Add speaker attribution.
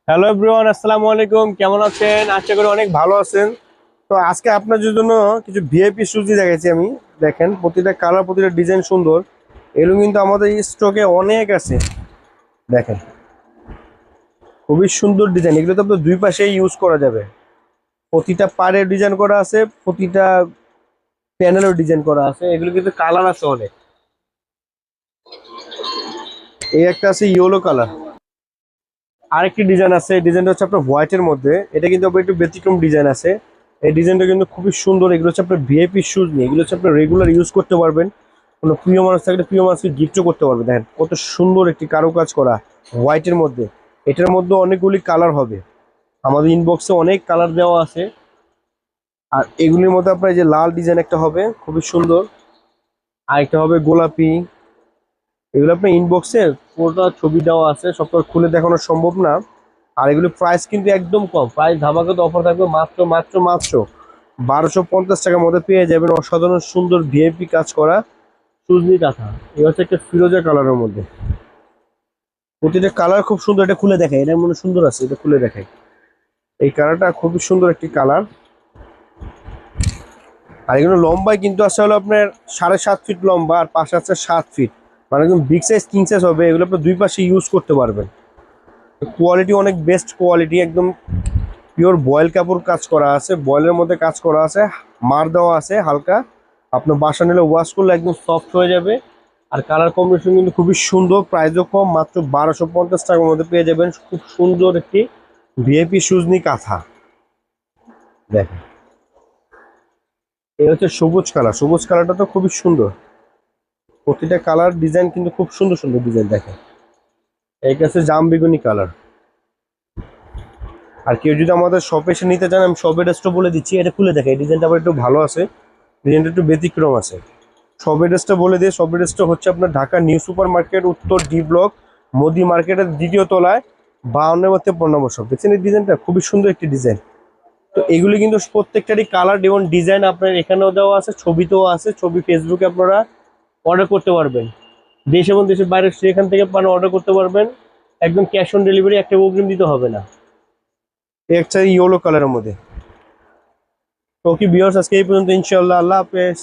Speaker 1: Hello everyone, আসসালামু আলাইকুম। কেমন আছেন? আশা করি অনেক ভালো আছেন। তো আজকে আপনাদের জন্য কিছু ভিআইপি সুজি দেখাচ্ছি আমি। দেখেন, প্রতিটা কালার, প্রতিটা ডিজাইন সুন্দর। এগুলো কিন্তু আমাদের স্টকে অনেক আছে। দেখেন, খুবই সুন্দর ডিজাইন। এগুলো তো আপনার দুই পাশে ইউজ করা যাবে। প্রতিটা পাড়ে ডিজাইন করা আছে, প্রতিটা প্যানেলও ডিজাইন করা আছে। এগুলো কিন্তু কালার আছে অনেক। এই একটা আছে ইয়েলো কালার। আরেকটি ডিজাইন আছে, এই ডিজাইনটা হচ্ছে আপনার হোয়াইটের মধ্যে। এটা কিন্তু আপনার একটু ব্যতিক্রম ডিজাইন আছে। এই ডিজাইনটা কিন্তু খুবই সুন্দর। এগুলো হচ্ছে আপনার ভিআইপি শুজ নিয়ে, এগুলো হচ্ছে আপনার রেগুলার ইউজ করতে পারবেন। কোনো প্রিয় মানুষ থাকলে প্রিয় মানুষকে গিফটও করতে পারবেন। দেখেন কত সুন্দর একটি কারুকাজ করা হোয়াইটের মধ্যে। এটার মধ্যে অনেকগুলি কালার হবে। আমাদের ইনবক্সে অনেক কালার দেওয়া আছে। আর এগুলির মধ্যে আপনার এই যে লাল ডিজাইন একটা হবে, খুবই সুন্দর। আরেকটা হবে গোলাপি। এগুলো আপনার ইনবক্সে পুরোটা ছবি দেওয়া আছে, সবটা খুলে দেখানো সম্ভব না। আর এগুলো প্রাইস কিন্তু একদম কম, প্রাইস ধামাকাতে অফার থাকবে মাত্র মাত্র মাত্র 1250 টাকার মধ্যে পেয়ে যাবেন অসাধারণ সুন্দর ভিআইপি কাজ করা সুজনি কাঁথা। এই হচ্ছে একটা ফিরোজা কালারের মধ্যে। প্রতিটা কালার খুব সুন্দর। এটা খুলে দেখায়, এটা মনে হয় সুন্দর আছে, এটা খুলে দেখায়। এই কালারটা খুবই সুন্দর একটি কালার। আর এগুলো লম্বায় কিন্তু আসলে হলো আপনার 7.5 ফিট লম্বা, আর পাশে আছে 7 ফিট। মানে একদম বিগ সাইজ কিং সাইজ হবে। এগুলো আপনার দুই পাশে ইউজ করতে পারবেন। কোয়ালিটি অনেক বেস্ট কোয়ালিটি, একদম পিওর বয়েল কাপড় কাজ করা আছে, বয়েলের মধ্যে কাজ করা আছে, মার দেওয়া আছে হালকা। আপনার বাসা নিলে ওয়াশ করলে একদম সফট হয়ে যাবে। আর কালার কম্বিনেশন কিন্তু খুবই সুন্দর, প্রাইসও কম, মাত্র 1250 টাকার মধ্যে পেয়ে যাবেন খুব সুন্দর একটি ভিআইপি সুজনি কাঁথা। দেখেন, এই হচ্ছে সবুজ কালার। সবুজ কালারটা তো খুবই সুন্দর। প্রতিটা কালার ডিজাইন কিন্তু খুব সুন্দর সুন্দর ডিজাইন। দেখেন, এইটা হচ্ছে জাম বেগুনি কালার। আর কেউ যদি আমাদের শপে এসে নিতে চান, আমি শপের ড্রেসটা বলে দিচ্ছি। এটা খুলে দেখে, এই ডিজাইনটা আবার একটু ভালো আছে, ডিজাইনটা একটু ব্যতিক্রম আছে। শপের ড্রেসটা বলে দিয়ে, শপের ড্রেসটা হচ্ছে আপনার ঢাকা নিউ সুপার মার্কেট, উত্তর ডি ব্লক, মোদি মার্কেটের দ্বিতীয় তলায়, 52 নম্বর শপ। দেখছেন এই ডিজাইনটা খুবই সুন্দর একটি ডিজাইন। তো এগুলি কিন্তু প্রত্যেকটারই কালার এবং ডিজাইন আপনার এখানেও দেওয়া আছে, ছবিতেও আছে। ছবি ফেসবুকে আপনারা অর্ডার করতে পারবেন। দেশ এবং দেশের বাইরে সেখান থেকে অর্ডার করতে পারবেন। একদম ক্যাশ অন ডেলিভারি, একটা অগ্রিম দিতে হবে না। এই একটা ইয়েলো কালারের মধ্যে। তো কি ভিউয়ার্স, আজকে এই পর্যন্ত। ইনশাআল্লাহ, আল্লাহ হাফেজ।